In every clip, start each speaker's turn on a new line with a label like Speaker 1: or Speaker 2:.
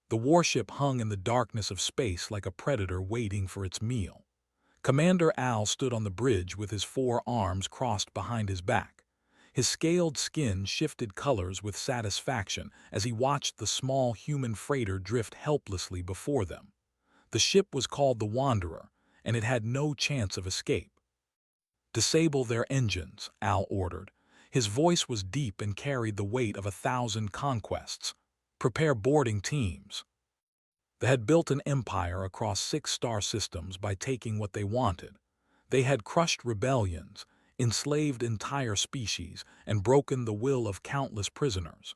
Speaker 1: The warship hung in the darkness of space like a predator waiting for its meal. Commander Al stood on the bridge with his 4 arms crossed behind his back. His scaled skin shifted colors with satisfaction as he watched the small human freighter drift helplessly before them. The ship was called the Wanderer, and it had no chance of escape. "Disable their engines," Al ordered. His voice was deep and carried the weight of 1,000 conquests. "Prepare boarding teams." They had built an empire across 6 star systems by taking what they wanted. They had crushed rebellions, enslaved entire species, and broken the will of countless prisoners.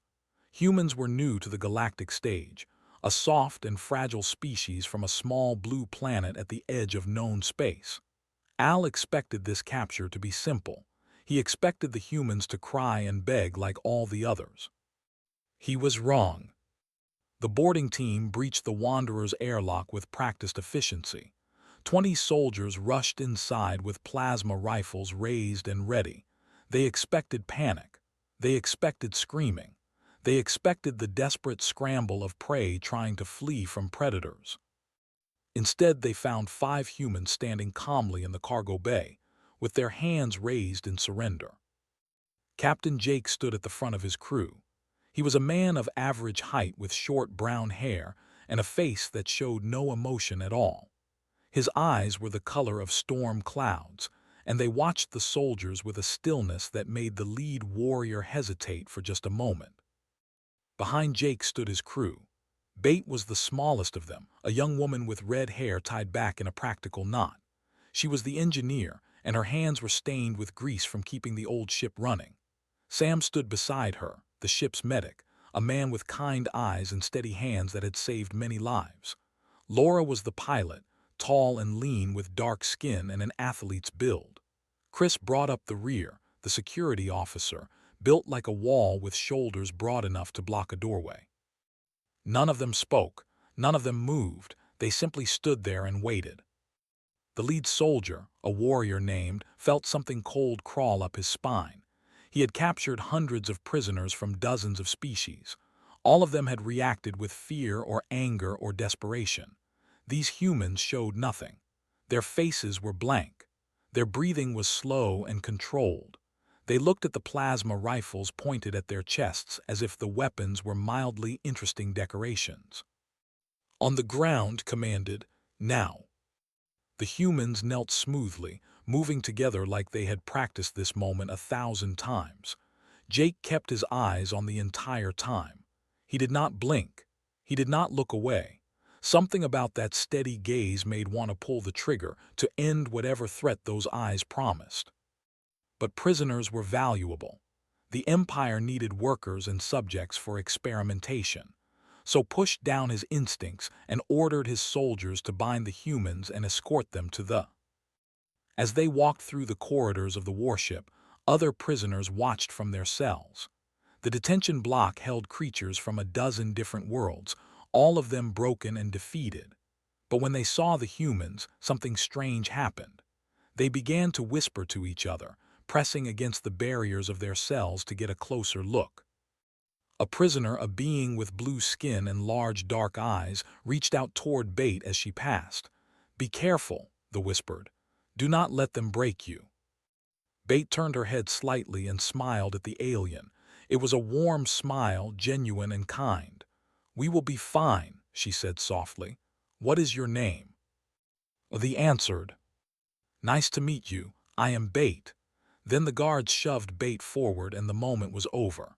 Speaker 1: Humans were new to the galactic stage, a soft and fragile species from a small blue planet at the edge of known space. Al expected this capture to be simple. He expected the humans to cry and beg like all the others. He was wrong. The boarding team breached the Wanderer's airlock with practiced efficiency. 20 soldiers rushed inside with plasma rifles raised and ready. They expected panic. They expected screaming. They expected the desperate scramble of prey trying to flee from predators. Instead, they found 5 humans standing calmly in the cargo bay, with their hands raised in surrender. Captain Jake stood at the front of his crew. He was a man of average height with short brown hair and a face that showed no emotion at all. His eyes were the color of storm clouds, and they watched the soldiers with a stillness that made the lead warrior hesitate for just a moment. Behind Jake stood his crew. Bate was the smallest of them, a young woman with red hair tied back in a practical knot. She was the engineer, and her hands were stained with grease from keeping the old ship running. Sam stood beside her, the ship's medic, a man with kind eyes and steady hands that had saved many lives. Laura was the pilot, tall and lean with dark skin and an athlete's build. Chris brought up the rear, the security officer, built like a wall with shoulders broad enough to block a doorway. None of them spoke, none of them moved, they simply stood there and waited. The lead soldier, a warrior named, felt something cold crawl up his spine. He had captured hundreds of prisoners from dozens of species. All of them had reacted with fear or anger or desperation. These humans showed nothing. Their faces were blank. Their breathing was slow and controlled. They looked at the plasma rifles pointed at their chests as if the weapons were mildly interesting decorations. "On the ground," commanded, "now." The humans knelt smoothly, moving together like they had practiced this moment 1,000 times. Jake kept his eyes on the entire time. He did not blink. He did not look away. Something about that steady gaze made one to pull the trigger to end whatever threat those eyes promised. But prisoners were valuable. The Empire needed workers and subjects for experimentation, so pushed down his instincts and ordered his soldiers to bind the humans and escort them to the. As they walked through the corridors of the warship, other prisoners watched from their cells. The detention block held creatures from a dozen different worlds, all of them broken and defeated. But when they saw the humans, something strange happened. They began to whisper to each other, pressing against the barriers of their cells to get a closer look. A prisoner, a being with blue skin and large dark eyes, reached out toward Bate as she passed. "Be careful," the whispered. "Do not let them break you." Bate turned her head slightly and smiled at the alien. It was a warm smile, genuine and kind. "We will be fine," she said softly. "What is your name?" The answered. "Nice to meet you. I am Bate." Then the guards shoved Bate forward and the moment was over.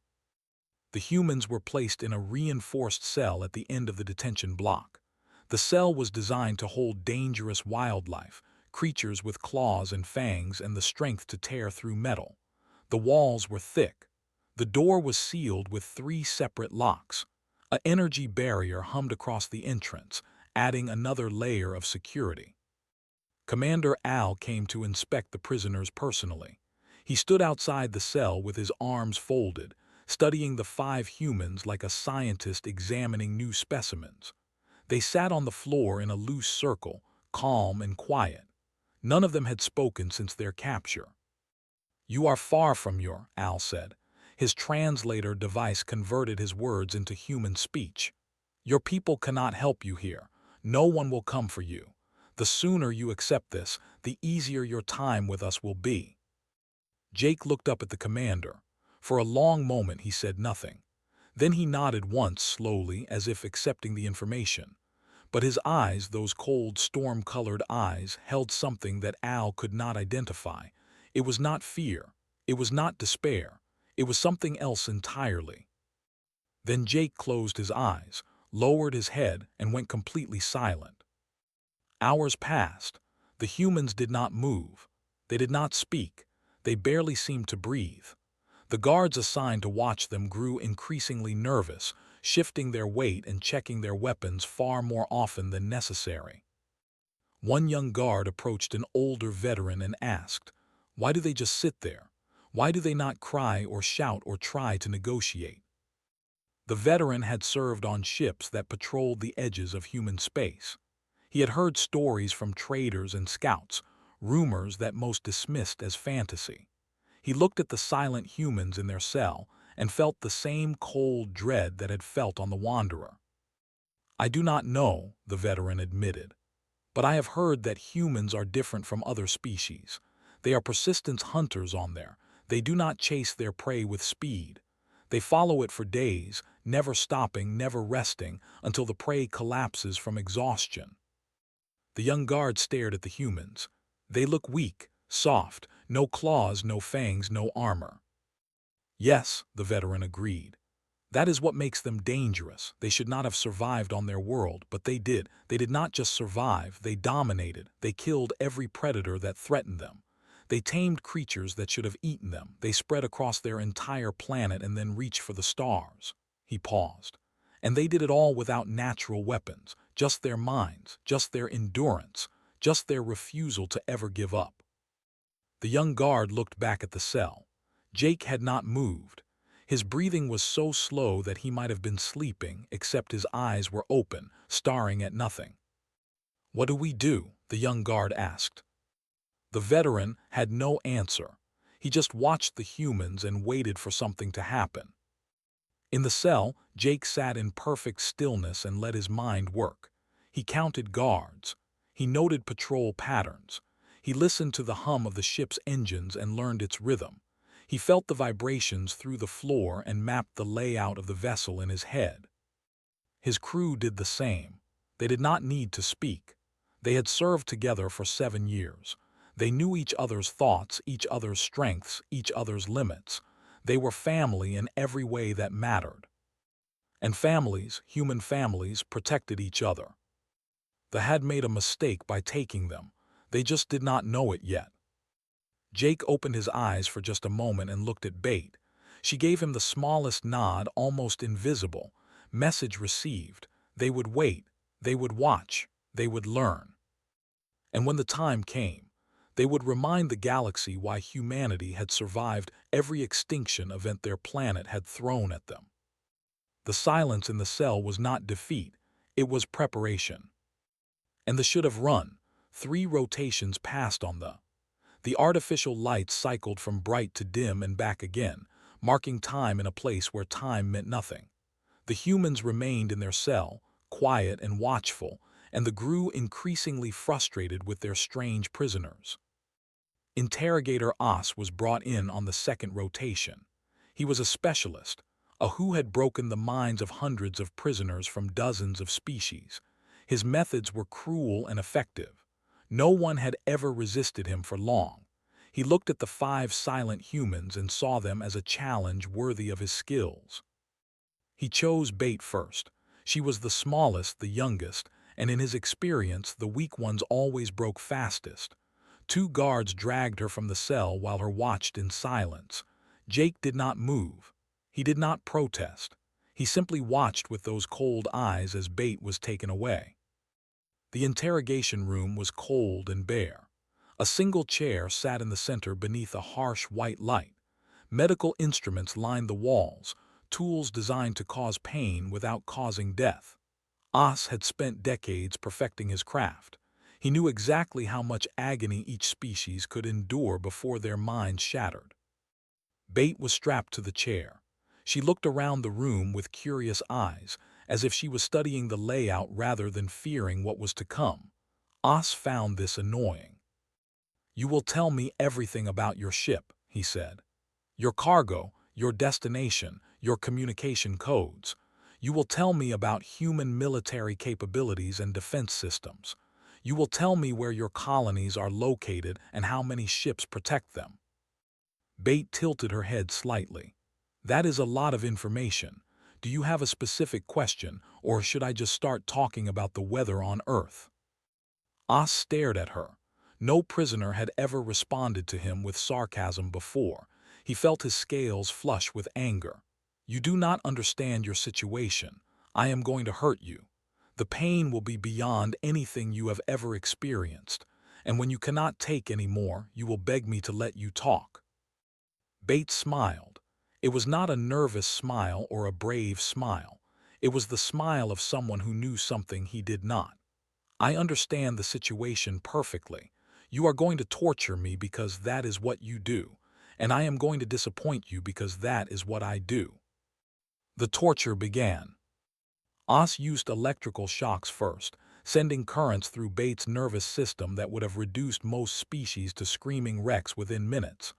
Speaker 1: The humans were placed in a reinforced cell at the end of the detention block. The cell was designed to hold dangerous wildlife, creatures with claws and fangs and the strength to tear through metal. The walls were thick. The door was sealed with 3 separate locks. An energy barrier hummed across the entrance, adding another layer of security. Commander Al came to inspect the prisoners personally. He stood outside the cell with his arms folded, studying the 5 humans like a scientist examining new specimens. They sat on the floor in a loose circle, calm and quiet. None of them had spoken since their capture. "You are far from your," Al said. His translator device converted his words into human speech. Your people cannot help you here. No one will come for you. The sooner you accept this, the easier your time with us will be." Jake looked up at the commander. For a long moment he said nothing. Then he nodded once slowly as if accepting the information. But his eyes, those cold, storm-colored eyes, held something that Al could not identify. It was not fear. It was not despair. It was something else entirely. Then Jake closed his eyes, lowered his head, and went completely silent. Hours passed. The humans did not move. They did not speak. They barely seemed to breathe. The guards assigned to watch them grew increasingly nervous, shifting their weight and checking their weapons far more often than necessary. One young guard approached an older veteran and asked, "Why do they just sit there? Why do they not cry or shout or try to negotiate?" The veteran had served on ships that patrolled the edges of human space. He had heard stories from traders and scouts, rumors that most dismissed as fantasy. He looked at the silent humans in their cell and felt the same cold dread that had felt on the Wanderer. "I do not know," the veteran admitted, "but I have heard that humans are different from other species. They are persistent hunters on there. They do not chase their prey with speed. They follow it for days, never stopping, never resting, until the prey collapses from exhaustion." The young guard stared at the humans. "They look weak, soft, no claws, no fangs, no armor." "Yes," the veteran agreed. "That is what makes them dangerous. They should not have survived on their world, but they did. They did not just survive, they dominated. They killed every predator that threatened them. They tamed creatures that should have eaten them. They spread across their entire planet and then reached for the stars." He paused. "And they did it all without natural weapons, just their minds, just their endurance, just their refusal to ever give up." The young guard looked back at the cell. Jake had not moved. His breathing was so slow that he might have been sleeping, except his eyes were open, staring at nothing. "What do we do?" the young guard asked. The veteran had no answer. He just watched the humans and waited for something to happen. In the cell, Jake sat in perfect stillness and let his mind work. He counted guards. He noted patrol patterns. He listened to the hum of the ship's engines and learned its rhythm. He felt the vibrations through the floor and mapped the layout of the vessel in his head. His crew did the same. They did not need to speak. They had served together for 7 years. They knew each other's thoughts, each other's strengths, each other's limits. They were family in every way that mattered. And families, human families, protected each other. They had made a mistake by taking them. They just did not know it yet. Jake opened his eyes for just a moment and looked at Bait. She gave him the smallest nod, almost invisible. Message received. They would wait. They would watch. They would learn. And when the time came, they would remind the galaxy why humanity had survived every extinction event their planet had thrown at them. The silence in the cell was not defeat. It was preparation. And the should have run. 3 rotations passed on the artificial lights cycled from bright to dim and back again, marking time in a place where time meant nothing. The humans remained in their cell, quiet and watchful, and the grew increasingly frustrated with their strange prisoners. Interrogator Os was brought in on the 2nd rotation. He was a specialist, a who had broken the minds of hundreds of prisoners from dozens of species. His methods were cruel and effective. No one had ever resisted him for long. He looked at the 5 silent humans and saw them as a challenge worthy of his skills. He chose Bait first. She was the smallest, the youngest, and in his experience, the weak ones always broke fastest. 2 guards dragged her from the cell while her watched in silence. Jake did not move. He did not protest. He simply watched with those cold eyes as Bait was taken away. The interrogation room was cold and bare. A single chair sat in the center beneath a harsh white light. Medical instruments lined the walls, tools designed to cause pain without causing death. Os had spent decades perfecting his craft. He knew exactly how much agony each species could endure before their minds shattered. Bait was strapped to the chair. She looked around the room with curious eyes, as if she was studying the layout rather than fearing what was to come. Os found this annoying. "You will tell me everything about your ship," he said. "Your cargo, your destination, your communication codes. You will tell me about human military capabilities and defense systems. You will tell me where your colonies are located and how many ships protect them." Bate tilted her head slightly. "That is a lot of information. Do you have a specific question, or should I just start talking about the weather on Earth?" Os stared at her. No prisoner had ever responded to him with sarcasm before. He felt his scales flush with anger. "You do not understand your situation. I am going to hurt you. The pain will be beyond anything you have ever experienced, and when you cannot take any more, you will beg me to let you talk." Bates smiled. It was not a nervous smile or a brave smile. It was the smile of someone who knew something he did not. "I understand the situation perfectly. You are going to torture me because that is what you do, and I am going to disappoint you because that is what I do." The torture began. Os used electrical shocks first, sending currents through Bates' nervous system that would have reduced most species to screaming wrecks within minutes.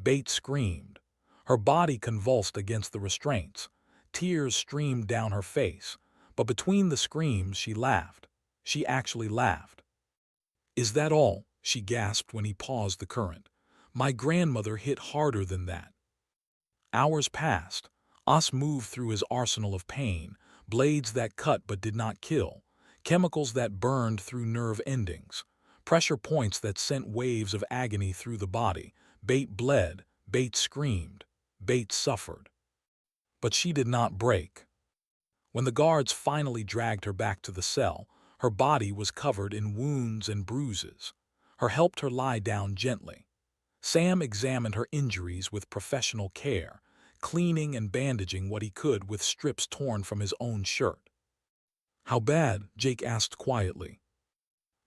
Speaker 1: Bates screamed. Her body convulsed against the restraints. Tears streamed down her face, but between the screams she laughed. She actually laughed. "Is that all?" she gasped when he paused the current. "My grandmother hit harder than that." Hours passed. Os moved through his arsenal of pain, blades that cut but did not kill, chemicals that burned through nerve endings, pressure points that sent waves of agony through the body. Bate bled, Bate screamed, Bate suffered. But she did not break. When the guards finally dragged her back to the cell, her body was covered in wounds and bruises. Her helped her lie down gently. Sam examined her injuries with professional care, cleaning and bandaging what he could with strips torn from his own shirt. "How bad?" Jake asked quietly.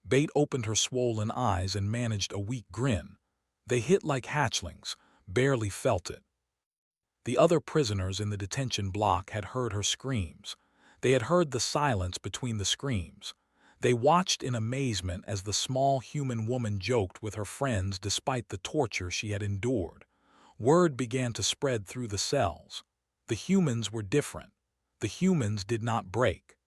Speaker 1: Bate opened her swollen eyes and managed a weak grin. "They hit like hatchlings, barely felt it." The other prisoners in the detention block had heard her screams. They had heard the silence between the screams. They watched in amazement as the small human woman joked with her friends despite the torture she had endured. Word began to spread through the cells. The humans were different. The humans did not break.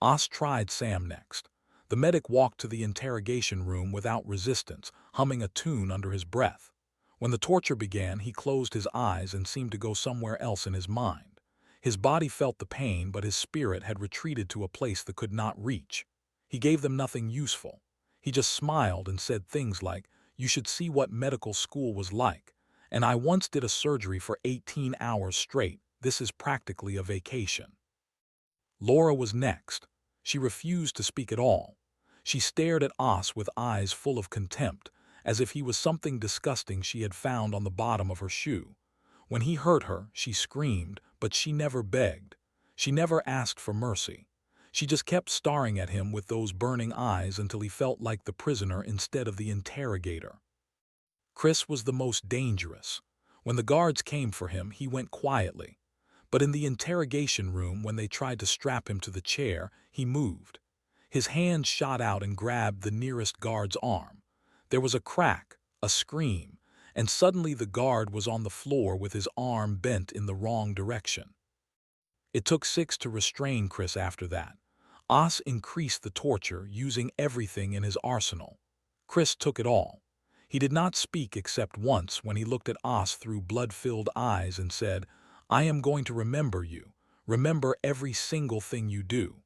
Speaker 1: Os tried Sam next. The medic walked to the interrogation room without resistance, humming a tune under his breath. When the torture began, he closed his eyes and seemed to go somewhere else in his mind. His body felt the pain, but his spirit had retreated to a place that could not reach. He gave them nothing useful. He just smiled and said things like, "You should see what medical school was like. And I once did a surgery for 18 hours straight. This is practically a vacation." Laura was next. She refused to speak at all. She stared at Os with eyes full of contempt, as if he was something disgusting she had found on the bottom of her shoe. When he hurt her, she screamed, but she never begged. She never asked for mercy. She just kept staring at him with those burning eyes until he felt like the prisoner instead of the interrogator. Chris was the most dangerous. When the guards came for him, he went quietly. But in the interrogation room, when they tried to strap him to the chair, he moved. His hand shot out and grabbed the nearest guard's arm. There was a crack, a scream, and suddenly the guard was on the floor with his arm bent in the wrong direction. It took 6 to restrain Chris after that. Os increased the torture, using everything in his arsenal. Chris took it all. He did not speak except once when he looked at Os through blood-filled eyes and said, "I am going to remember you. Remember every single thing you do."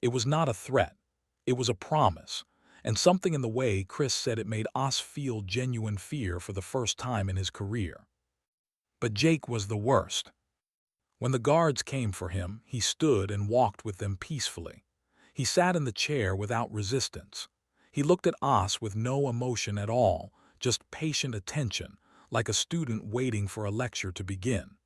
Speaker 1: It was not a threat. It was a promise. And something in the way Chris said it made Os feel genuine fear for the first time in his career. But Jake was the worst. When the guards came for him, he stood and walked with them peacefully. He sat in the chair without resistance. He looked at Os with no emotion at all, just patient attention, like a student waiting for a lecture to begin.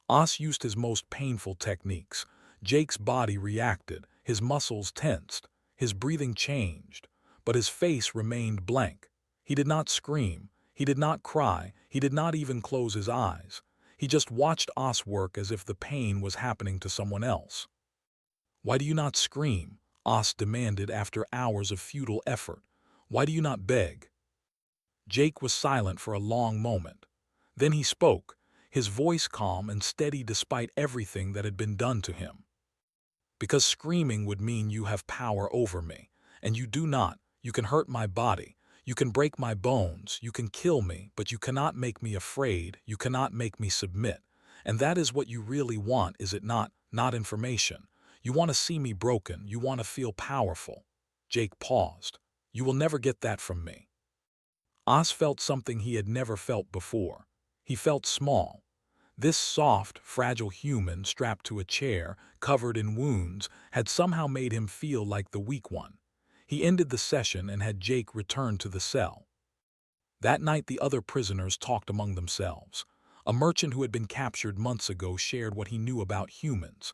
Speaker 1: Os used his most painful techniques. Jake's body reacted, his muscles tensed, his breathing changed, but his face remained blank. He did not scream, he did not cry, he did not even close his eyes. He just watched Os work as if the pain was happening to someone else. "Why do you not scream?" Os demanded after hours of futile effort. "Why do you not beg?" Jake was silent for a long moment. Then he spoke, his voice calm and steady despite everything that had been done to him. "Because screaming would mean you have power over me, and you do not. You can hurt my body, you can break my bones, you can kill me, but you cannot make me afraid, you cannot make me submit. And that is what you really want, is it not? Not information. You want to see me broken, you want to feel powerful." Jake paused. "You will never get that from me." Os felt something he had never felt before. He felt small. This soft, fragile human strapped to a chair, covered in wounds, had somehow made him feel like the weak one. He ended the session and had Jake return to the cell. That night the other prisoners talked among themselves. A merchant who had been captured months ago shared what he knew about humans.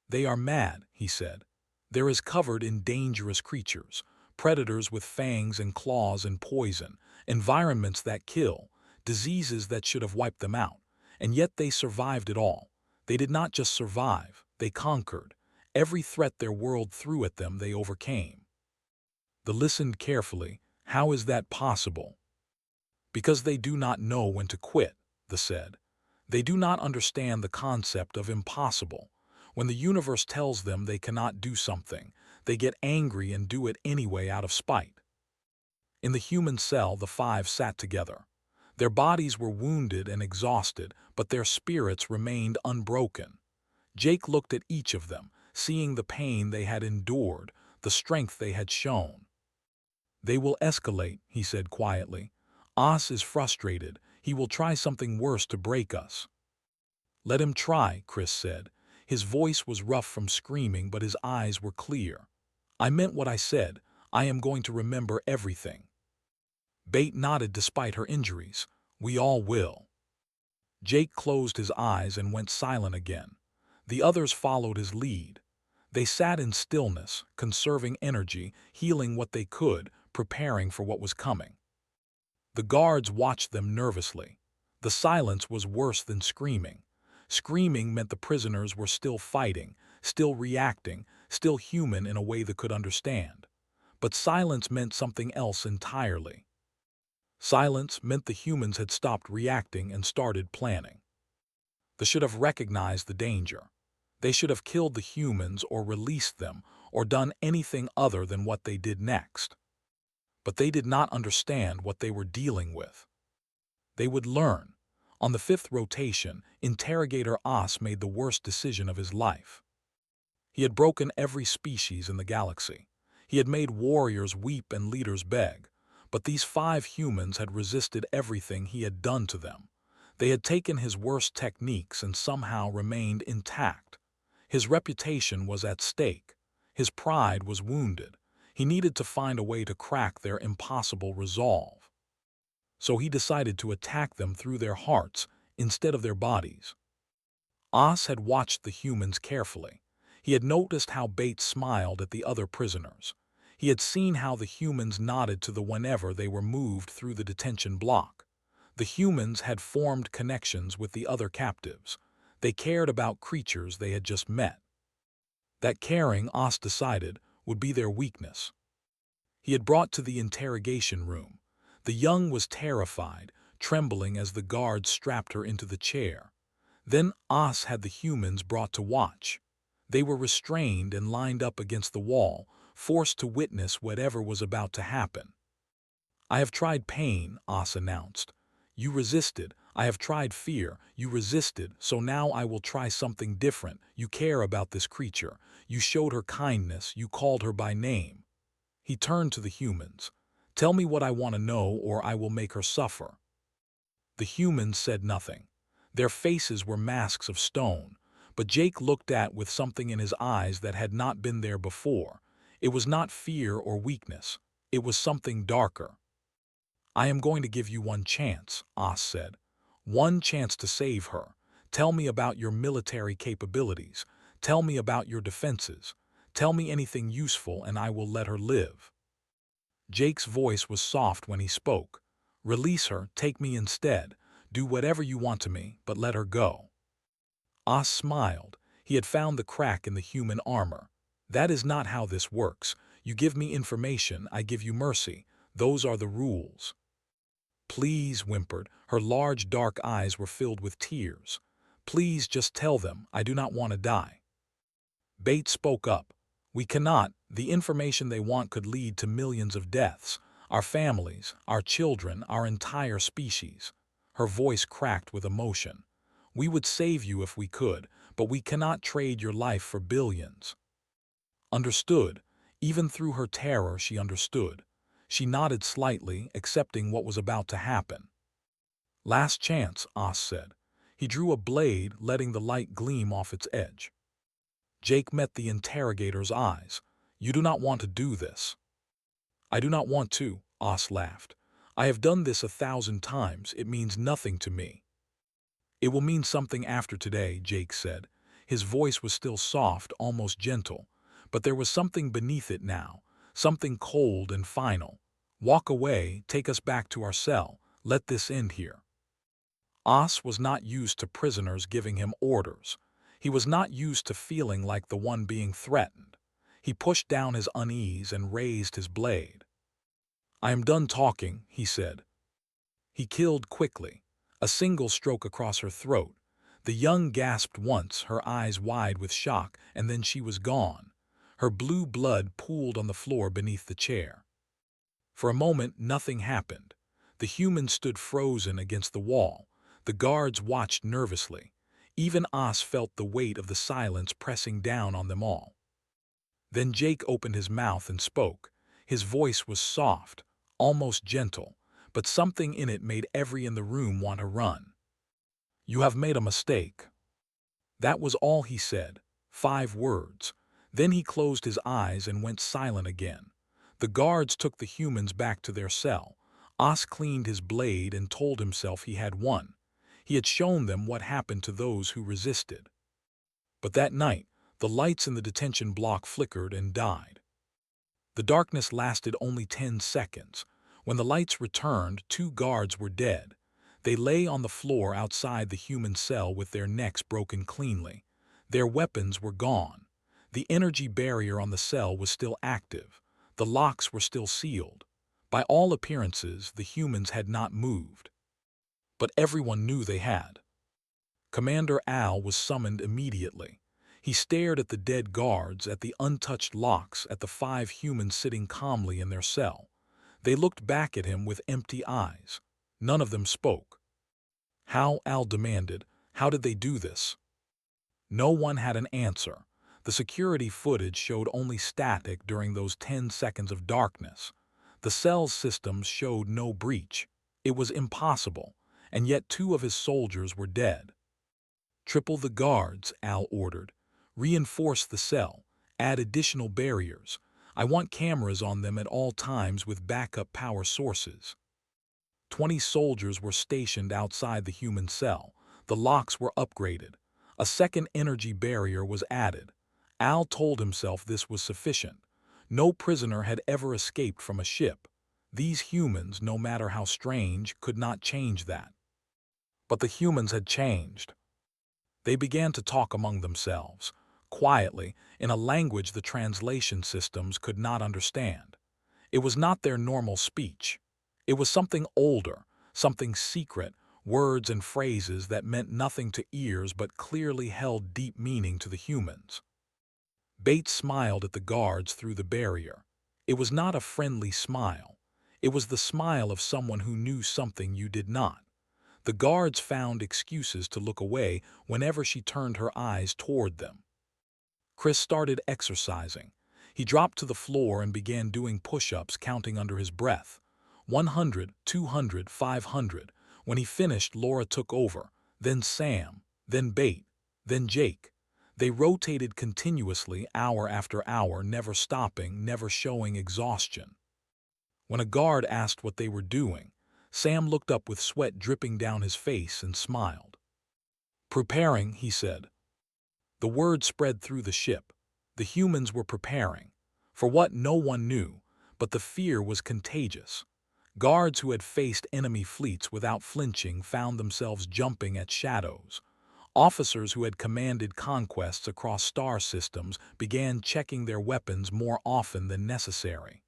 Speaker 1: "They are mad," he said. "They're as covered in dangerous creatures, predators with fangs and claws and poison, environments that kill, diseases that should have wiped them out. And yet they survived it all. They did not just survive, they conquered. Every threat their world threw at them they overcame." They listened carefully. "How is that possible?" "Because they do not know when to quit," they said. "They do not understand the concept of impossible. When the universe tells them they cannot do something, they get angry and do it anyway out of spite." In the human cell, the five sat together. Their bodies were wounded and exhausted, but their spirits remained unbroken. Jake looked at each of them, seeing the pain they had endured, the strength they had shown. "They will escalate," he said quietly. "Os is frustrated. He will try something worse to break us." "Let him try," Chris said. His voice was rough from screaming, but his eyes were clear. "I meant what I said. I am going to remember everything." Bate nodded despite her injuries. "We all will." Jake closed his eyes and went silent again. The others followed his lead. They sat in stillness, conserving energy, healing what they could, preparing for what was coming. The guards watched them nervously. The silence was worse than screaming. Screaming meant the prisoners were still fighting, still reacting, still human in a way they could understand. But silence meant something else entirely. Silence meant the humans had stopped reacting and started planning. They should have recognized the danger. They should have killed the humans or released them or done anything other than what they did next. But they did not understand what they were dealing with. They would learn. On the fifth rotation, Interrogator Os made the worst decision of his life. He had broken every species in the galaxy. He had made warriors weep and leaders beg. But these five humans had resisted everything he had done to them. They had taken his worst techniques and somehow remained intact. His reputation was at stake. His pride was wounded. He needed to find a way to crack their impossible resolve. So he decided to attack them through their hearts instead of their bodies. Os had watched the humans carefully. He had noticed how Bates smiled at the other prisoners. He had seen how the humans nodded to the whenever they were moved through the detention block. The humans had formed connections with the other captives. They cared about creatures they had just met. That caring, Os decided, would be their weakness. He had brought to the interrogation room. The young was terrified, trembling as the guards strapped her into the chair. Then Os had the humans brought to watch. They were restrained and lined up against the wall, forced to witness whatever was about to happen. "I have tried pain," Os announced. "You resisted. I have tried fear. You resisted, so now I will try something different. You care about this creature. You showed her kindness. You called her by name." He turned to the humans. "Tell me what I want to know, or I will make her suffer." The humans said nothing. Their faces were masks of stone, but Jake looked at with something in his eyes that had not been there before. It was not fear or weakness. It was something darker. "I am going to give you one chance," Os said. "One chance to save her. Tell me about your military capabilities. Tell me about your defenses. Tell me anything useful and I will let her live." Jake's voice was soft when he spoke. "Release her, take me instead. Do whatever you want to me, but let her go." Oz smiled. He had found the crack in the human armor. "That is not how this works. You give me information, I give you mercy. Those are the rules." "Please," whimpered. Her large dark eyes were filled with tears. "Please just tell them, I do not want to die." Bates spoke up. "We cannot. The information they want could lead to millions of deaths. Our families, our children, our entire species." Her voice cracked with emotion. "We would save you if we could, but we cannot trade your life for billions." Understood. Even through her terror, she understood. She nodded slightly, accepting what was about to happen. "Last chance," Oz said. He drew a blade, letting the light gleam off its edge. Jake met the interrogator's eyes. "You do not want to do this." "I do not want to," Oz laughed. "I have done this 1,000 times. It means nothing to me." "It will mean something after today," Jake said. His voice was still soft, almost gentle, but there was something beneath it now, something cold and final. "Walk away, take us back to our cell. Let this end here." Oz was not used to prisoners giving him orders. He was not used to feeling like the one being threatened. He pushed down his unease and raised his blade. "I am done talking," he said. He killed quickly, a single stroke across her throat. The young gasped once, her eyes wide with shock, and then she was gone. Her blue blood pooled on the floor beneath the chair. For a moment, nothing happened. The humans stood frozen against the wall. The guards watched nervously. Even Oz felt the weight of the silence pressing down on them all. Then Jake opened his mouth and spoke. His voice was soft, almost gentle, but something in it made everyone in the room want to run. "You have made a mistake." That was all he said. 5 words. Then he closed his eyes and went silent again. The guards took the humans back to their cell. Oz cleaned his blade and told himself he had won. He had shown them what happened to those who resisted. But that night, the lights in the detention block flickered and died. The darkness lasted only 10 seconds. When the lights returned, 2 guards were dead. They lay on the floor outside the human cell with their necks broken cleanly. Their weapons were gone. The energy barrier on the cell was still active. The locks were still sealed. By all appearances, the humans had not moved. But everyone knew they had. Commander Al was summoned immediately. He stared at the dead guards, at the untouched locks, at the 5 humans sitting calmly in their cell. They looked back at him with empty eyes. None of them spoke. "How?" Al demanded. "How did they do this?" No one had an answer. The security footage showed only static during those 10 seconds of darkness. The cell's systems showed no breach. It was impossible, and yet 2 of his soldiers were dead. "Triple the guards," Al ordered. "Reinforce the cell. Add additional barriers. I want cameras on them at all times with backup power sources." 20 soldiers were stationed outside the human cell. The locks were upgraded. A second energy barrier was added. Al told himself this was sufficient. No prisoner had ever escaped from a ship. These humans, no matter how strange, could not change that. But the humans had changed. They began to talk among themselves, quietly, in a language the translation systems could not understand. It was not their normal speech. It was something older, something secret, words and phrases that meant nothing to ears but clearly held deep meaning to the humans. Bates smiled at the guards through the barrier. It was not a friendly smile. It was the smile of someone who knew something you did not. The guards found excuses to look away whenever she turned her eyes toward them. Chris started exercising. He dropped to the floor and began doing push-ups, counting under his breath. 100, 200, 500. When he finished, Laura took over, then Sam, then Bate, then Jake. They rotated continuously, hour after hour, never stopping, never showing exhaustion. When a guard asked what they were doing, Sam looked up with sweat dripping down his face and smiled. "Preparing," he said. The word spread through the ship. The humans were preparing. For what, no one knew, but the fear was contagious. Guards who had faced enemy fleets without flinching found themselves jumping at shadows. Officers who had commanded conquests across star systems began checking their weapons more often than necessary.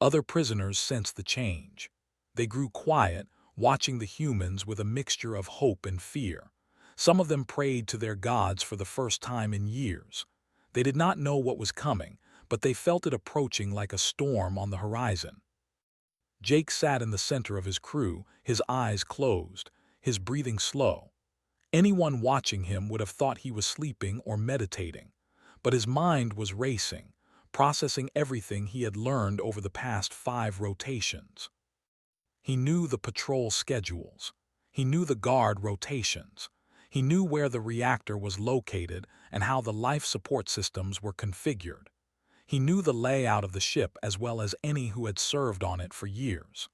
Speaker 1: Other prisoners sensed the change. They grew quiet, watching the humans with a mixture of hope and fear. Some of them prayed to their gods for the first time in years. They did not know what was coming, but they felt it approaching like a storm on the horizon. Jake sat in the center of his crew, his eyes closed, his breathing slow. Anyone watching him would have thought he was sleeping or meditating, but his mind was racing, processing everything he had learned over the past 5 rotations. He knew the patrol schedules. He knew the guard rotations. He knew where the reactor was located and how the life support systems were configured. He knew the layout of the ship as well as any who had served on it for years.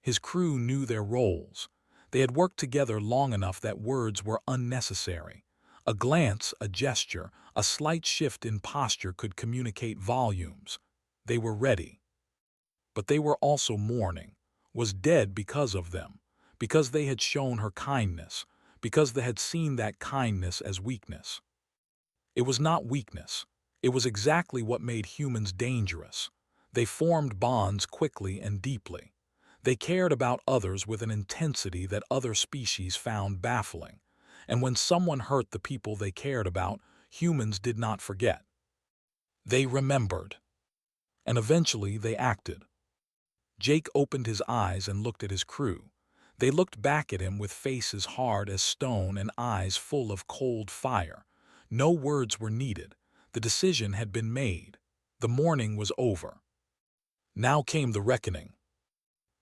Speaker 1: His crew knew their roles. They had worked together long enough that words were unnecessary. A glance, a gesture, a slight shift in posture could communicate volumes. They were ready. But they were also mourning, was dead because of them, because they had shown her kindness, because they had seen that kindness as weakness. It was not weakness. It was exactly what made humans dangerous. They formed bonds quickly and deeply. They cared about others with an intensity that other species found baffling. And when someone hurt the people they cared about, humans did not forget. They remembered. And eventually they acted. Jake opened his eyes and looked at his crew. They looked back at him with faces hard as stone and eyes full of cold fire. No words were needed. The decision had been made. The mourning was over. Now came the reckoning.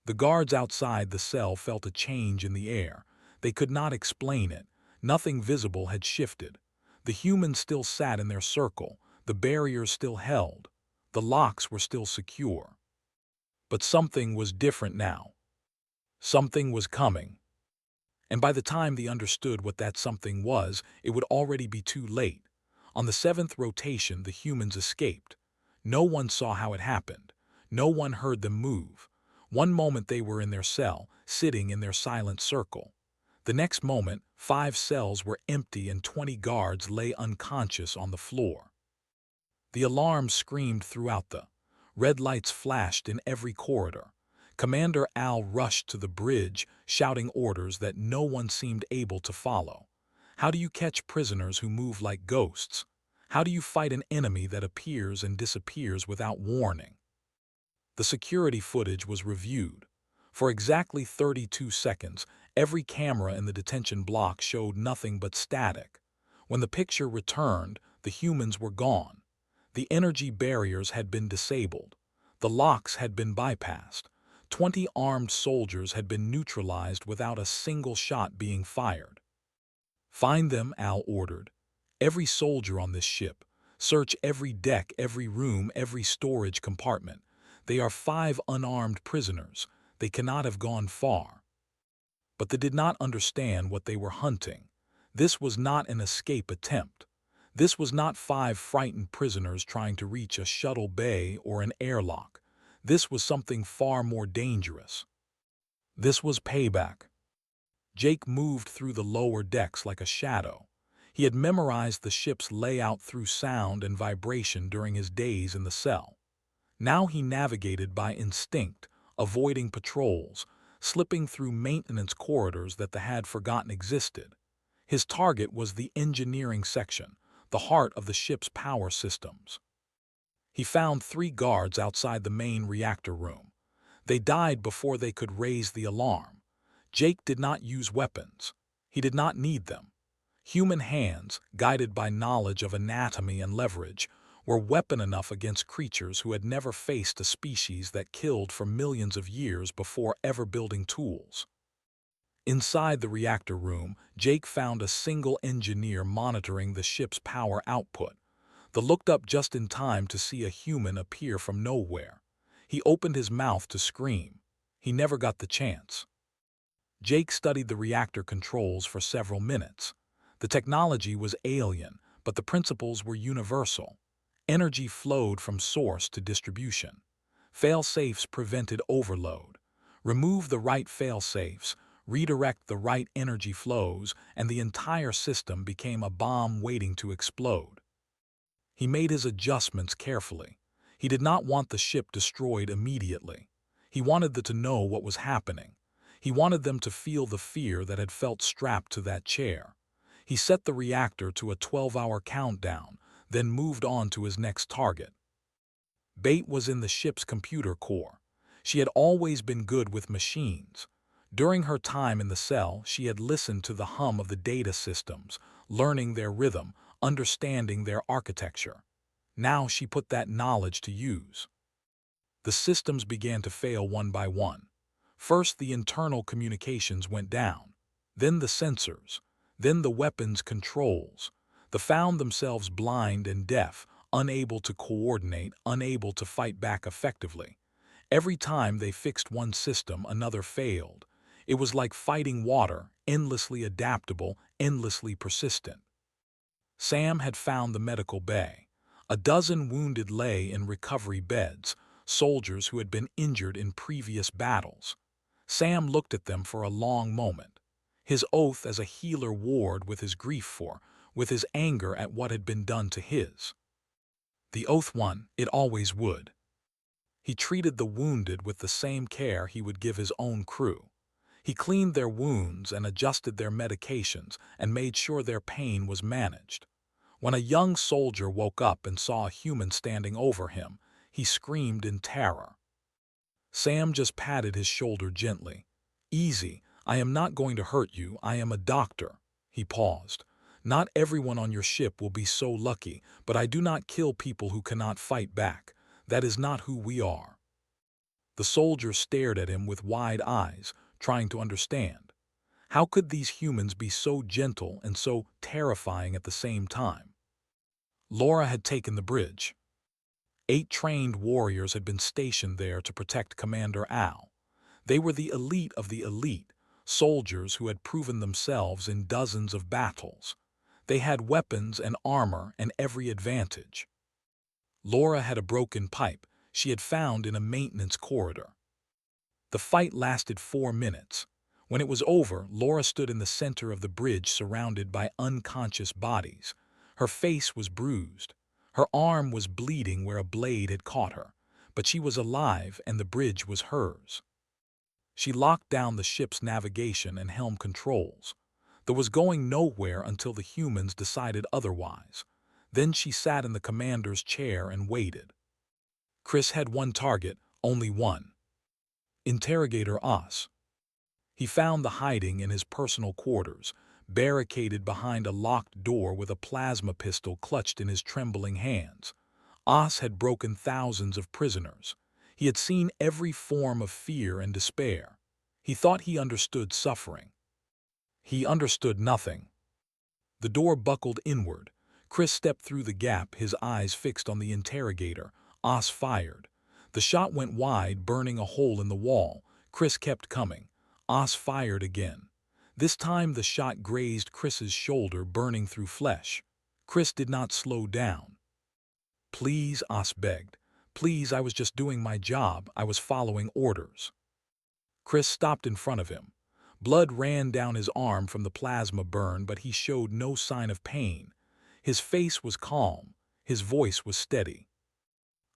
Speaker 1: The guards outside the cell felt a change in the air. They could not explain it. Nothing visible had shifted. The humans still sat in their circle. The barriers still held. The locks were still secure. But something was different now. Something was coming. And by the time they understood what that something was, it would already be too late. On the 7th rotation, the humans escaped. No one saw how it happened. No one heard them move. One moment they were in their cell, sitting in their silent circle. The next moment, 5 cells were empty and 20 guards lay unconscious on the floor. The alarm screamed throughout the red lights flashed in every corridor. Commander Al rushed to the bridge, shouting orders that no one seemed able to follow. How do you catch prisoners who move like ghosts? How do you fight an enemy that appears and disappears without warning? The security footage was reviewed. For exactly 32 seconds, every camera in the detention block showed nothing but static. When the picture returned, the humans were gone. The energy barriers had been disabled. The locks had been bypassed. 20 armed soldiers had been neutralized without a single shot being fired. Find them, Al ordered. Every soldier on this ship. Search every deck, every room, every storage compartment. They are 5 unarmed prisoners. They cannot have gone far. But they did not understand what they were hunting. This was not an escape attempt. This was not 5 frightened prisoners trying to reach a shuttle bay or an airlock. This was something far more dangerous. This was payback. Jake moved through the lower decks like a shadow. He had memorized the ship's layout through sound and vibration during his days in the cell. Now he navigated by instinct, avoiding patrols, slipping through maintenance corridors that they had forgotten existed. His target was the engineering section, the heart of the ship's power systems. He found 3 guards outside the main reactor room. They died before they could raise the alarm. Jake did not use weapons. He did not need them. Human hands, guided by knowledge of anatomy and leverage, were weapon enough against creatures who had never faced a species that killed for millions of years before ever building tools. Inside the reactor room, Jake found a single engineer monitoring the ship's power output. They looked up just in time to see a human appear from nowhere. He opened his mouth to scream. He never got the chance. Jake studied the reactor controls for several minutes. The technology was alien, but the principles were universal. Energy flowed from source to distribution. Fail-safes prevented overload. Remove the right fail-safes, redirect the right energy flows, and the entire system became a bomb waiting to explode. He made his adjustments carefully. He did not want the ship destroyed immediately. He wanted them to know what was happening. He wanted them to feel the fear that had felt strapped to that chair. He set the reactor to a 12-hour countdown, then moved on to his next target. Bait was in the ship's computer core. She had always been good with machines. During her time in the cell, she had listened to the hum of the data systems, learning their rhythm, understanding their architecture. Now she put that knowledge to use. The systems began to fail one by one. First, the internal communications went down, then the sensors, then the weapons controls. They found themselves blind and deaf, unable to coordinate, unable to fight back effectively. Every time they fixed one system, another failed. It was like fighting water, endlessly adaptable, endlessly persistent. Sam had found the medical bay. A dozen wounded lay in recovery beds, soldiers who had been injured in previous battles. Sam looked at them for a long moment. His oath as a healer warred with his grief with his anger at what had been done to his. The oath won, it always would. He treated the wounded with the same care he would give his own crew. He cleaned their wounds and adjusted their medications and made sure their pain was managed. When a young soldier woke up and saw a human standing over him, he screamed in terror. Sam just patted his shoulder gently. "Easy, I am not going to hurt you, I am a doctor." He paused. "Not everyone on your ship will be so lucky, but I do not kill people who cannot fight back. That is not who we are." The soldier stared at him with wide eyes, trying to understand. How could these humans be so gentle and so terrifying at the same time? Laura had taken the bridge. 8 trained warriors had been stationed there to protect Commander Al. They were the elite of the elite, soldiers who had proven themselves in dozens of battles. They had weapons and armor and every advantage. Laura had a broken pipe she had found in a maintenance corridor. The fight lasted 4 minutes. When it was over, Laura stood in the center of the bridge surrounded by unconscious bodies. Her face was bruised. Her arm was bleeding where a blade had caught her, but she was alive and the bridge was hers. She locked down the ship's navigation and helm controls. There was going nowhere until the humans decided otherwise. Then she sat in the commander's chair and waited. Chris had one target, only one. Interrogator Oz. He found the hiding in his personal quarters, barricaded behind a locked door with a plasma pistol clutched in his trembling hands. Oz had broken thousands of prisoners. He had seen every form of fear and despair. He thought he understood suffering. He understood nothing. The door buckled inward. Chris stepped through the gap, his eyes fixed on the interrogator. Oz fired. The shot went wide, burning a hole in the wall. Chris kept coming. Oz fired again. This time the shot grazed Chris's shoulder, burning through flesh. Chris did not slow down. "Please," Oz begged. "Please, I was just doing my job. I was following orders." Chris stopped in front of him. Blood ran down his arm from the plasma burn, but he showed no sign of pain. His face was calm. His voice was steady.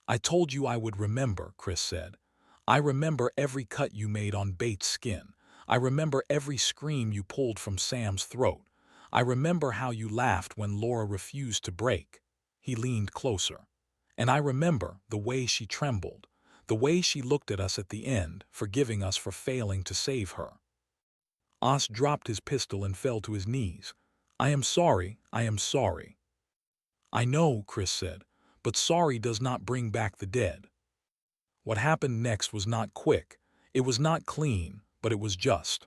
Speaker 1: "I told you I would remember," Chris said. "I remember every cut you made on Bates' skin. I remember every scream you pulled from Sam's throat. I remember how you laughed when Laura refused to break." He leaned closer. "And I remember the way she trembled, the way she looked at us at the end, forgiving us for failing to save her." Oz dropped his pistol and fell to his knees. "I am sorry, I am sorry." "I know," Chris said, "but sorry does not bring back the dead." What happened next was not quick. It was not clean, but it was just.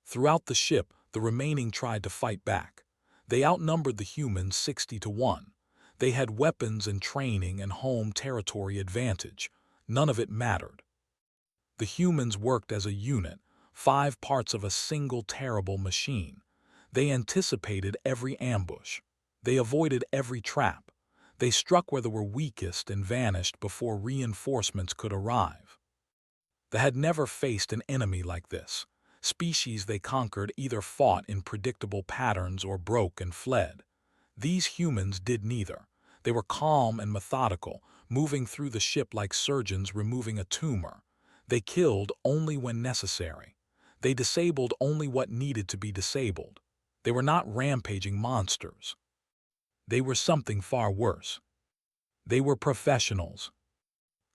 Speaker 1: Throughout the ship, the remaining tried to fight back. They outnumbered the humans 60-1. They had weapons and training and home territory advantage. None of it mattered. The humans worked as a unit, 5 parts of a single terrible machine. They anticipated every ambush. They avoided every trap. They struck where they were weakest and vanished before reinforcements could arrive. They had never faced an enemy like this. Species they conquered either fought in predictable patterns or broke and fled. These humans did neither. They were calm and methodical, moving through the ship like surgeons removing a tumor. They killed only when necessary. They disabled only what needed to be disabled. They were not rampaging monsters. They were something far worse. They were professionals.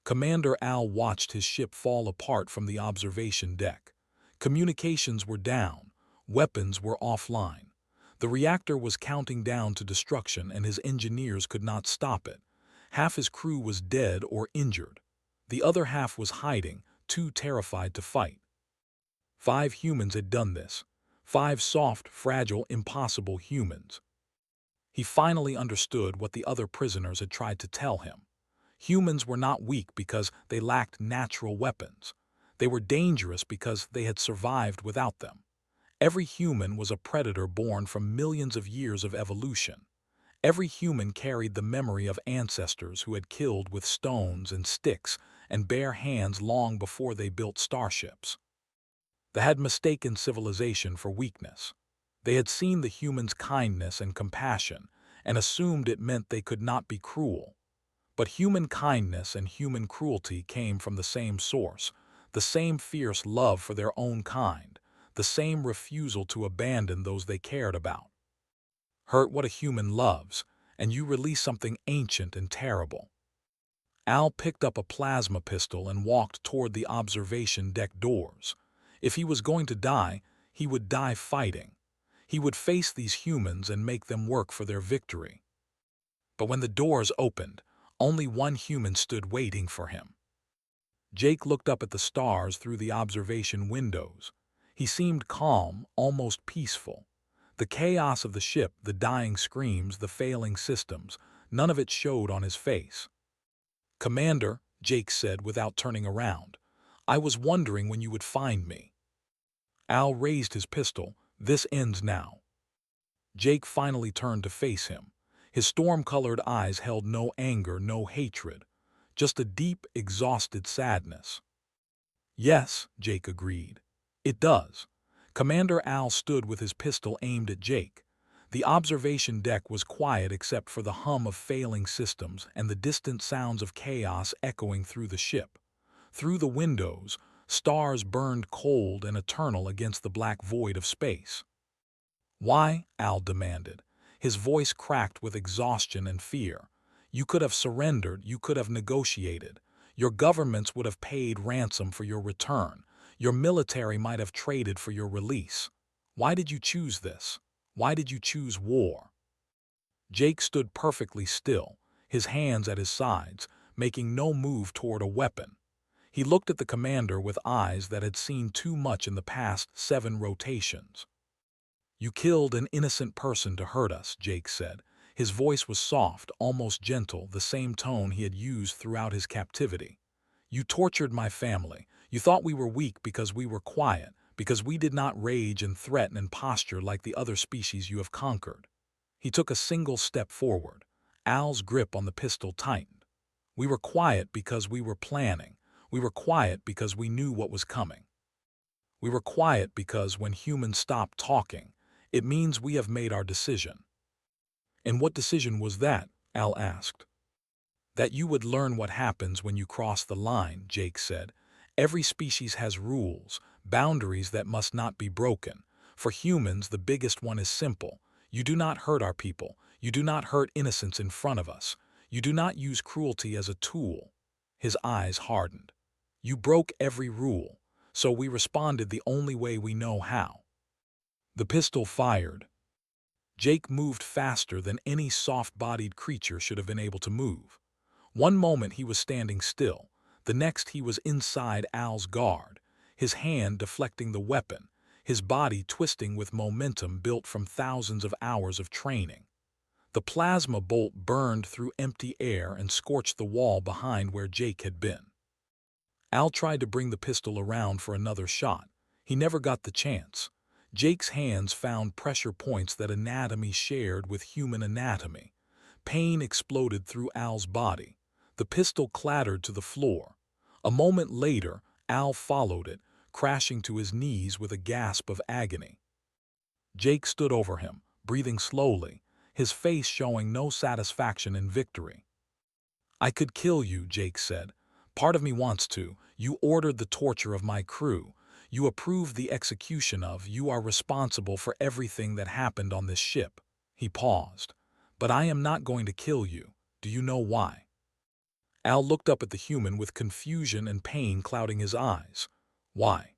Speaker 1: Commander Al watched his ship fall apart from the observation deck. Communications were down. Weapons were offline. The reactor was counting down to destruction and his engineers could not stop it. Half his crew was dead or injured. The other half was hiding, too terrified to fight. 5 humans had done this. 5 soft, fragile, impossible humans. He finally understood what the other prisoners had tried to tell him. Humans were not weak because they lacked natural weapons. They were dangerous because they had survived without them. Every human was a predator born from millions of years of evolution. Every human carried the memory of ancestors who had killed with stones and sticks and bare hands long before they built starships. They had mistaken civilization for weakness. They had seen the humans' kindness and compassion and assumed it meant they could not be cruel. But human kindness and human cruelty came from the same source, the same fierce love for their own kind, the same refusal to abandon those they cared about. Hurt what a human loves, and you release something ancient and terrible. Al picked up a plasma pistol and walked toward the observation deck doors. If he was going to die, he would die fighting. He would face these humans and make them work for their victory. But when the doors opened, only one human stood waiting for him. Jake looked up at the stars through the observation windows. He seemed calm, almost peaceful. The chaos of the ship, the dying screams, the failing systems, none of it showed on his face. "Commander," Jake said without turning around, "I was wondering when you would find me." Al raised his pistol. "This ends now." Jake finally turned to face him. His storm-colored eyes held no anger, no hatred, just a deep, exhausted sadness. "Yes," Jake agreed. "It does." Commander Al stood with his pistol aimed at Jake. The observation deck was quiet except for the hum of failing systems and the distant sounds of chaos echoing through the ship. Through the windows, stars burned cold and eternal against the black void of space. "Why?" Al demanded. His voice cracked with exhaustion and fear. "You could have surrendered, you could have negotiated. Your governments would have paid ransom for your return. Your military might have traded for your release. Why did you choose this? Why did you choose war?" Jake stood perfectly still, his hands at his sides, making no move toward a weapon. He looked at the commander with eyes that had seen too much in the past 7 rotations. "You killed an innocent person to hurt us," Jake said. His voice was soft, almost gentle, the same tone he had used throughout his captivity. "You tortured my family. You thought we were weak because we were quiet, because we did not rage and threaten and posture like the other species you have conquered." He took a single step forward. Al's grip on the pistol tightened. "We were quiet because we were planning. We were quiet because we knew what was coming. We were quiet because when humans stop talking, it means we have made our decision." "And what decision was that?" Al asked. "That you would learn what happens when you cross the line," Jake said. "Every species has rules, boundaries that must not be broken. For humans, the biggest one is simple. You do not hurt our people. You do not hurt innocents in front of us. You do not use cruelty as a tool." His eyes hardened. "You broke every rule, so we responded the only way we know how." The pistol fired. Jake moved faster than any soft-bodied creature should have been able to move. One moment he was standing still, the next he was inside Al's guard, his hand deflecting the weapon, his body twisting with momentum built from thousands of hours of training. The plasma bolt burned through empty air and scorched the wall behind where Jake had been. Al tried to bring the pistol around for another shot. He never got the chance. Jake's hands found pressure points that anatomy shared with human anatomy. Pain exploded through Al's body. The pistol clattered to the floor. A moment later, Al followed it, crashing to his knees with a gasp of agony. Jake stood over him, breathing slowly, his face showing no satisfaction in victory. "I could kill you," Jake said. "Part of me wants to. You ordered the torture of my crew. You approved the execution of. You are responsible for everything that happened on this ship." He paused. "But I am not going to kill you. Do you know why?" Al looked up at the human with confusion and pain clouding his eyes. "Why?"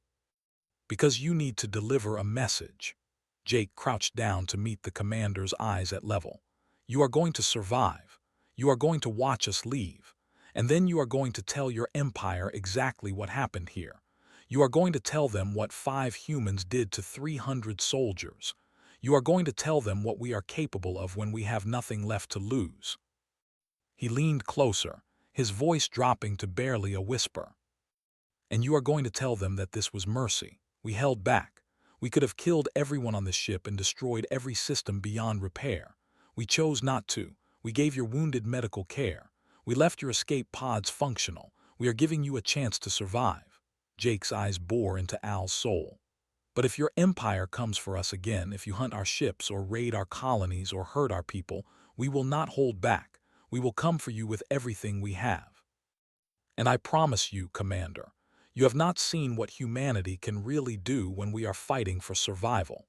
Speaker 1: "Because you need to deliver a message." Jake crouched down to meet the commander's eyes at level. "You are going to survive. You are going to watch us leave. And then you are going to tell your empire exactly what happened here. You are going to tell them what 5 humans did to 300 soldiers. You are going to tell them what we are capable of when we have nothing left to lose." He leaned closer, his voice dropping to barely a whisper. "And you are going to tell them that this was mercy. We held back. We could have killed everyone on the ship and destroyed every system beyond repair. We chose not to. We gave your wounded medical care. We left your escape pods functional. We are giving you a chance to survive." Jake's eyes bore into Al's soul. "But if your empire comes for us again, if you hunt our ships or raid our colonies or hurt our people, we will not hold back. We will come for you with everything we have. And I promise you, Commander, you have not seen what humanity can really do when we are fighting for survival."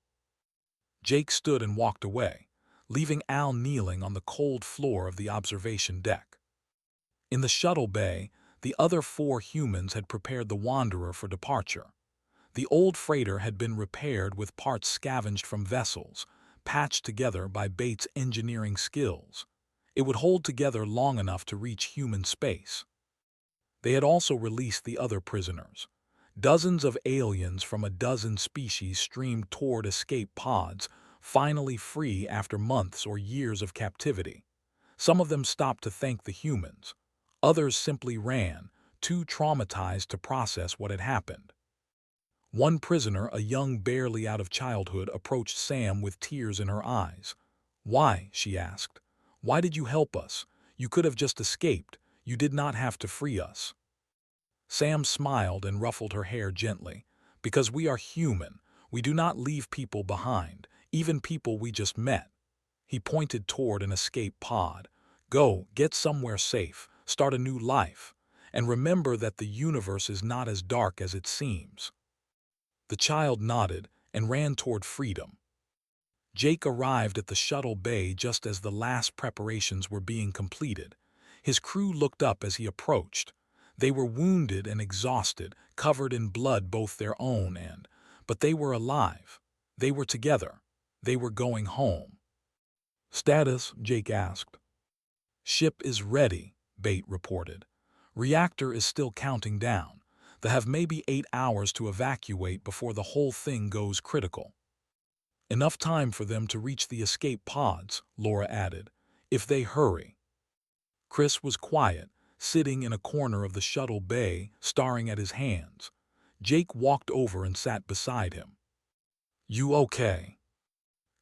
Speaker 1: Jake stood and walked away, leaving Al kneeling on the cold floor of the observation deck. In the shuttle bay, the other 4 humans had prepared the Wanderer for departure. The old freighter had been repaired with parts scavenged from vessels, patched together by Bates' engineering skills. It would hold together long enough to reach human space. They had also released the other prisoners. Dozens of aliens from a dozen species streamed toward escape pods, finally free after months or years of captivity. Some of them stopped to thank the humans. Others simply ran, too traumatized to process what had happened. One prisoner, a young barely out of childhood, approached Sam with tears in her eyes. "Why?" she asked. "Why did you help us? You could have just escaped. You did not have to free us." Sam smiled and ruffled her hair gently. "Because we are human. We do not leave people behind, even people we just met." He pointed toward an escape pod. "Go, get somewhere safe, start a new life, and remember that the universe is not as dark as it seems." The child nodded and ran toward freedom. Jake arrived at the shuttle bay just as the last preparations were being completed. His crew looked up as he approached. They were wounded and exhausted, covered in blood, both their own but they were alive. They were together. They were going home. "Status?" Jake asked. "Ship is ready," Bate reported. "Reactor is still counting down. They have maybe 8 hours to evacuate before the whole thing goes critical." "Enough time for them to reach the escape pods," Laura added, "if they hurry." Chris was quiet, sitting in a corner of the shuttle bay, staring at his hands. Jake walked over and sat beside him. "You okay?"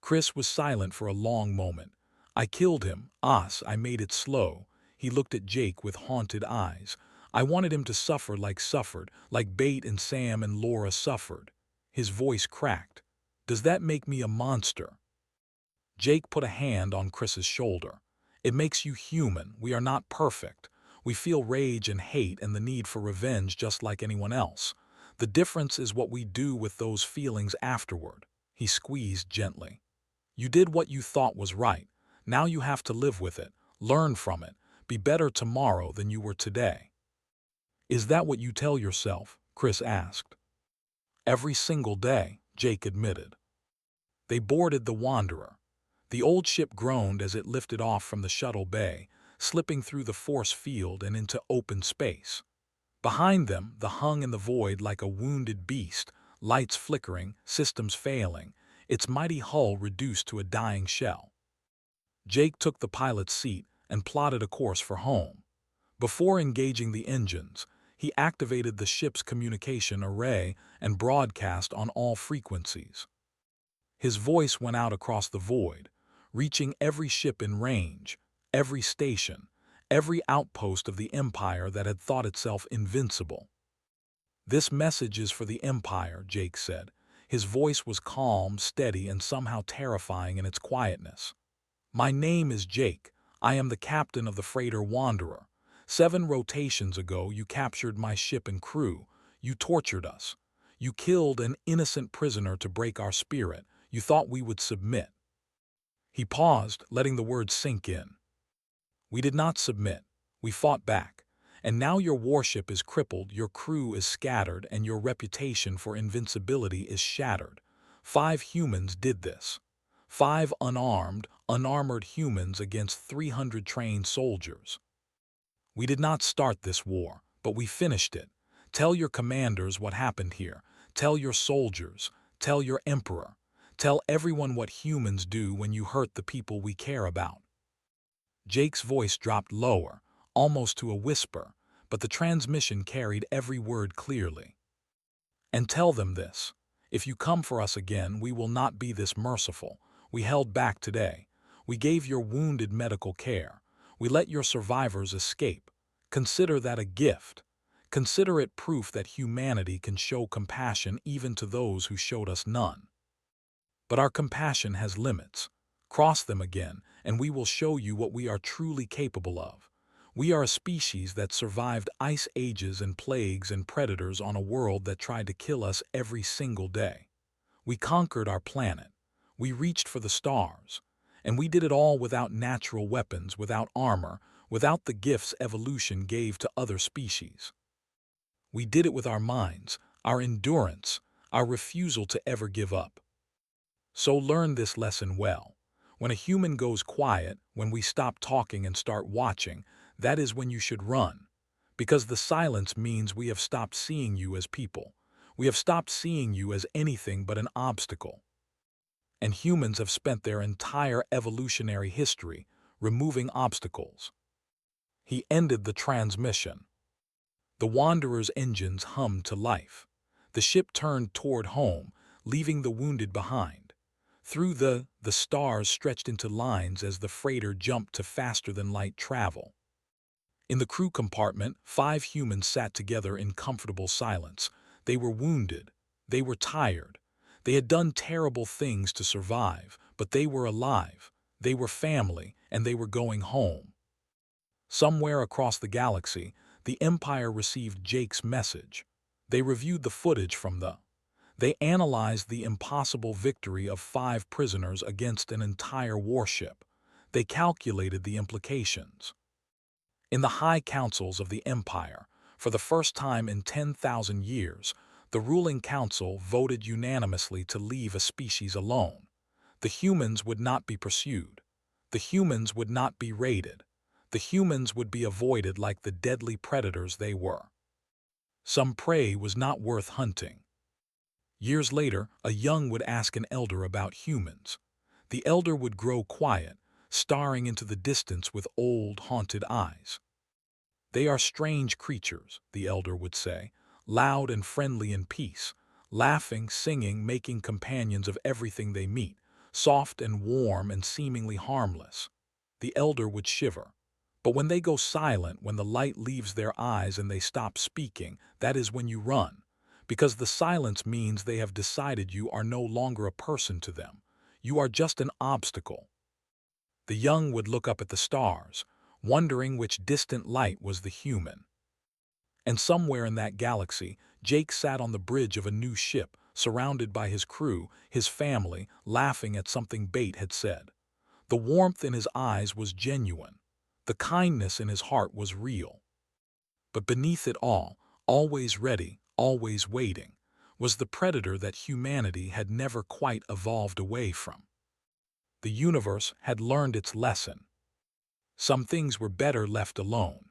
Speaker 1: Chris was silent for a long moment. "I killed him. I made it slow." He looked at Jake with haunted eyes. "I wanted him to suffer like Bate and Sam and Laura suffered." His voice cracked. "Does that make me a monster?" Jake put a hand on Chris's shoulder. "It makes you human. We are not perfect. We feel rage and hate and the need for revenge just like anyone else. The difference is what we do with those feelings afterward." He squeezed gently. "You did what you thought was right. Now you have to live with it, learn from it, be better tomorrow than you were today." "Is that what you tell yourself?" Chris asked. "Every single day," Jake admitted. They boarded the Wanderer. The old ship groaned as it lifted off from the shuttle bay, slipping through the force field and into open space. Behind them, the hung in the void like a wounded beast, lights flickering, systems failing, its mighty hull reduced to a dying shell. Jake took the pilot's seat and plotted a course for home. Before engaging the engines, he activated the ship's communication array and broadcast on all frequencies. His voice went out across the void, reaching every ship in range. every station, every outpost of the Empire that had thought itself invincible. "This message is for the Empire," Jake said. His voice was calm, steady, and somehow terrifying in its quietness. "My name is Jake. I am the captain of the freighter Wanderer. 7 rotations ago, you captured my ship and crew. You tortured us. You killed an innocent prisoner to break our spirit. You thought we would submit." He paused, letting the words sink in. "We did not submit. We fought back. And now your warship is crippled, your crew is scattered, and your reputation for invincibility is shattered. 5 humans did this. 5 unarmed, unarmored humans against 300 trained soldiers. We did not start this war, but we finished it. Tell your commanders what happened here. Tell your soldiers. Tell your emperor. Tell everyone what humans do when you hurt the people we care about." Jake's voice dropped lower, almost to a whisper, but the transmission carried every word clearly. "And tell them this. If you come for us again, we will not be this merciful. We held back today. We gave your wounded medical care. We let your survivors escape. Consider that a gift. Consider it proof that humanity can show compassion even to those who showed us none. But our compassion has limits. Cross them again, and we will show you what we are truly capable of. We are a species that survived ice ages and plagues and predators on a world that tried to kill us every single day. We conquered our planet. We reached for the stars. And we did it all without natural weapons, without armor, without the gifts evolution gave to other species. We did it with our minds, our endurance, our refusal to ever give up. So learn this lesson well. When a human goes quiet, when we stop talking and start watching, that is when you should run. Because the silence means we have stopped seeing you as people. We have stopped seeing you as anything but an obstacle. And humans have spent their entire evolutionary history removing obstacles." He ended the transmission. The Wanderer's engines hummed to life. The ship turned toward home, leaving the wounded behind. Through the stars stretched into lines as the freighter jumped to faster-than-light travel. In the crew compartment, 5 humans sat together in comfortable silence. They were wounded. They were tired. They had done terrible things to survive, but they were alive. They were family, and they were going home. Somewhere across the galaxy, the Empire received Jake's message. They reviewed the footage from They analyzed the impossible victory of 5 prisoners against an entire warship. They calculated the implications. In the high councils of the Empire, for the first time in 10,000 years, the ruling council voted unanimously to leave a species alone. The humans would not be pursued. The humans would not be raided. The humans would be avoided like the deadly predators they were. Some prey was not worth hunting. Years later, a young would ask an elder about humans. The elder would grow quiet, staring into the distance with old, haunted eyes. "They are strange creatures," the elder would say, "loud and friendly in peace, laughing, singing, making companions of everything they meet, soft and warm and seemingly harmless." The elder would shiver. But when they go silent, when the light leaves their eyes and they stop speaking, that is when you run. Because the silence means they have decided you are no longer a person to them. You are just an obstacle. The young would look up at the stars, wondering which distant light was the human. And somewhere in that galaxy, Jake sat on the bridge of a new ship, surrounded by his crew, his family, laughing at something Bait had said. The warmth in his eyes was genuine. The kindness in his heart was real. But beneath it all, always ready, always waiting, was the predator that humanity had never quite evolved away from. The universe had learned its lesson. Some things were better left alone.